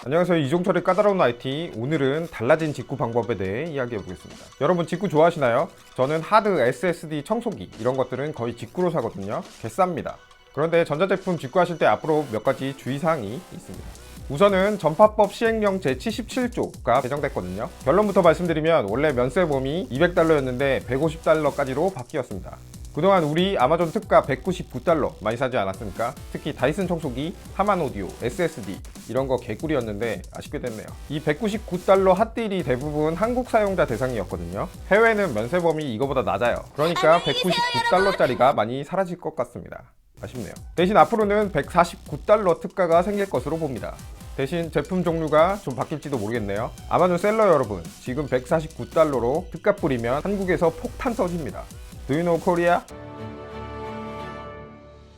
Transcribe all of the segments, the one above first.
안녕하세요. 이종철의 까다로운 IT. 오늘은 달라진 직구 방법에 대해 이야기해 보겠습니다. 여러분 직구 좋아하시나요? 저는 하드, SSD, 청소기 이런 것들은 거의 직구로 사거든요. 개쌉니다. 그런데 전자제품 직구하실 때 앞으로 몇 가지 주의사항이 있습니다. 우선은 전파법 시행령 제77조가 개정됐거든요. 결론부터 말씀드리면 원래 면세범위 200달러였는데 150달러까지로 바뀌었습니다. 그동안 우리 아마존 특가 199달러 많이 사지 않았습니까? 특히 다이슨 청소기, 하만 오디오, SSD 이런 거 개꿀이었는데 아쉽게 됐네요. 이 199달러 핫딜이 대부분 한국 사용자 대상이었거든요. 해외는 면세 범위 이거보다 낮아요. 그러니까 199달러짜리가 많이 사라질 것 같습니다. 아쉽네요. 대신 앞으로는 149달러 특가가 생길 것으로 봅니다. 대신 제품 종류가 좀 바뀔지도 모르겠네요. 아마존 셀러 여러분, 지금 149달러로 특가 뿌리면 한국에서 폭탄 터집니다. Do you know Korea?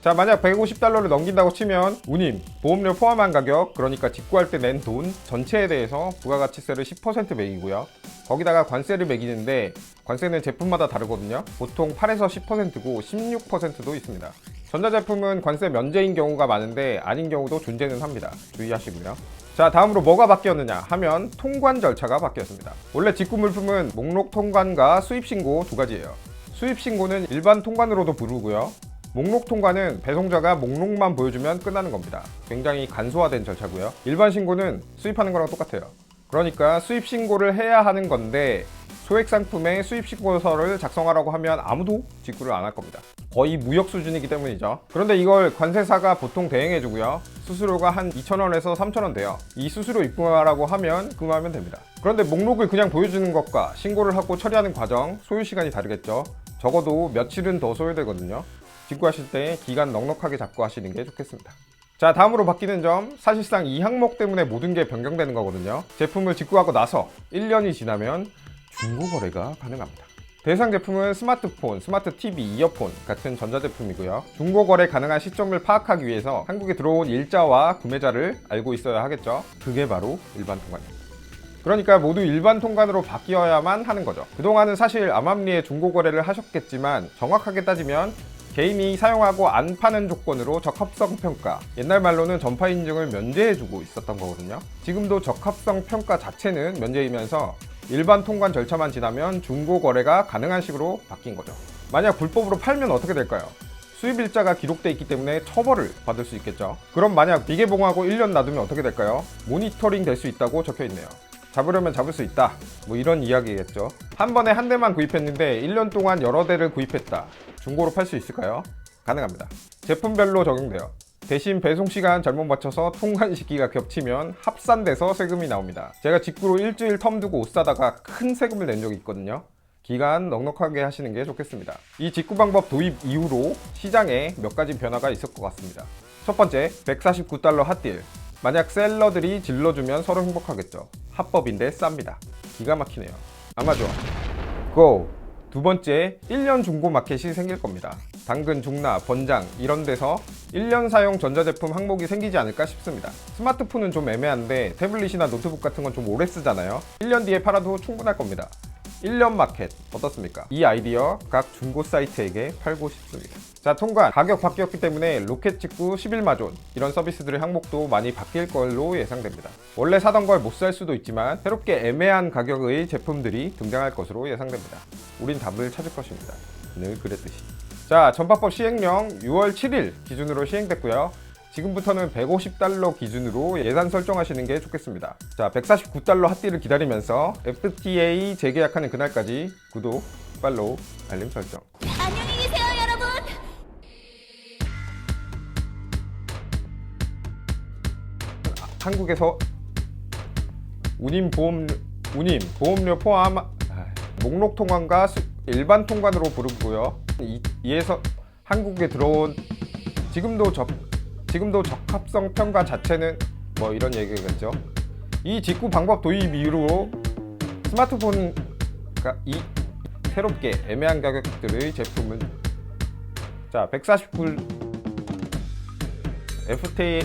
자, 만약 150달러를 넘긴다고 치면 운임, 보험료 포함한 가격, 그러니까 직구할 때 낸 돈 전체에 대해서 부가가치세를 10% 매기고요. 거기다가 관세를 매기는데 관세는 제품마다 다르거든요. 보통 8에서 10%고 16%도 있습니다. 전자제품은 관세 면제인 경우가 많은데 아닌 경우도 존재는 합니다. 주의하시고요. 자, 다음으로 뭐가 바뀌었느냐 하면 통관 절차가 바뀌었습니다. 원래 직구 물품은 목록 통관과 수입 신고 두 가지예요. 수입 신고는 일반 통관으로도 부르고요. 목록 통관은 배송자가 목록만 보여주면 끝나는 겁니다. 굉장히 간소화된 절차고요. 일반 신고는 수입하는 거랑 똑같아요. 그러니까 수입 신고를 해야 하는 건데 소액 상품의 수입 신고서를 작성하라고 하면 아무도 직구를 안 할 겁니다. 거의 무역 수준이기 때문이죠. 그런데 이걸 관세사가 보통 대행해주고요. 수수료가 한 2,000원에서 3,000원 돼요. 이 수수료 입금하라고 하면 입금하면 됩니다. 그런데 목록을 그냥 보여주는 것과 신고를 하고 처리하는 과정, 소요 시간이 다르겠죠. 적어도 며칠은 더 소요되거든요. 직구하실 때 기간 넉넉하게 잡고 하시는 게 좋겠습니다. 자, 다음으로 바뀌는 점, 사실상 이 항목 때문에 모든 게 변경되는 거거든요. 제품을 직구하고 나서 1년이 지나면 중고거래가 가능합니다. 대상 제품은 스마트폰, 스마트 TV, 이어폰 같은 전자제품이고요. 중고거래 가능한 시점을 파악하기 위해서 한국에 들어온 일자와 구매자를 알고 있어야 하겠죠. 그게 바로 일반 통관입니다. 그러니까 모두 일반 통관으로 바뀌어야만 하는 거죠. 그동안은 사실 암암리에 중고거래를 하셨겠지만 정확하게 따지면 개인이 사용하고 안 파는 조건으로 적합성 평가, 옛날 말로는 전파 인증을 면제해주고 있었던 거거든요. 지금도 적합성 평가 자체는 면제이면서 일반 통관 절차만 지나면 중고거래가 가능한 식으로 바뀐 거죠. 만약 불법으로 팔면 어떻게 될까요? 수입일자가 기록되어 있기 때문에 처벌을 받을 수 있겠죠. 그럼 만약 비개봉하고 1년 놔두면 어떻게 될까요? 모니터링 될 수 있다고 적혀 있네요. 잡으려면 잡을 수 있다, 뭐 이런 이야기겠죠. 한 번에 한 대만 구입했는데 1년 동안 여러 대를 구입했다. 중고로 팔 수 있을까요? 가능합니다. 제품별로 적용돼요. 대신 배송시간 잘못 맞춰서 통관 시기가 겹치면 합산돼서 세금이 나옵니다. 제가 직구로 일주일 텀 두고 옷 사다가 큰 세금을 낸 적이 있거든요. 기간 넉넉하게 하시는 게 좋겠습니다. 이 직구 방법 도입 이후로 시장에 몇 가지 변화가 있을 것 같습니다. 첫 번째, 149달러 핫딜. 만약 셀러들이 질러주면 서로 행복하겠죠. 합법인데 쌉니다. 기가 막히네요. 아마존 고! 두 번째, 1년 중고 마켓이 생길 겁니다. 당근, 중나, 번장 이런 데서 1년 사용 전자제품 항목이 생기지 않을까 싶습니다. 스마트폰은 좀 애매한데 태블릿이나 노트북 같은 건 좀 오래 쓰잖아요. 1년 뒤에 팔아도 충분할 겁니다. 1년 마켓 어떻습니까? 이 아이디어 각 중고 사이트에게 팔고 싶습니다. 자, 통관 가격 바뀌었기 때문에 로켓 직구 11마존 이런 서비스들의 항목도 많이 바뀔 걸로 예상됩니다. 원래 사던 걸 못 살 수도 있지만 새롭게 애매한 가격의 제품들이 등장할 것으로 예상됩니다. 우린 답을 찾을 것입니다. 늘 그랬듯이. 자, 전파법 시행령 6월 7일 기준으로 시행됐고요. 지금부터는 150달러 기준으로 예산 설정하시는 게 좋겠습니다. 자, 149달러 핫딜을 기다리면서 FTA 재계약하는 그날까지 구독, 팔로우, 알림 설정. 안녕히 계세요, 여러분. 한국에서 보험료 포함 목록 통관과 일반 통관으로 부르고요. 이에서 한국에 들어온 지금도 적합성 평가 자체는 뭐 이런 얘기겠죠. 이 직구 방법 도입 이후로 스마트폰가 새롭게 애매한 가격들의 제품은 자, 149 FTA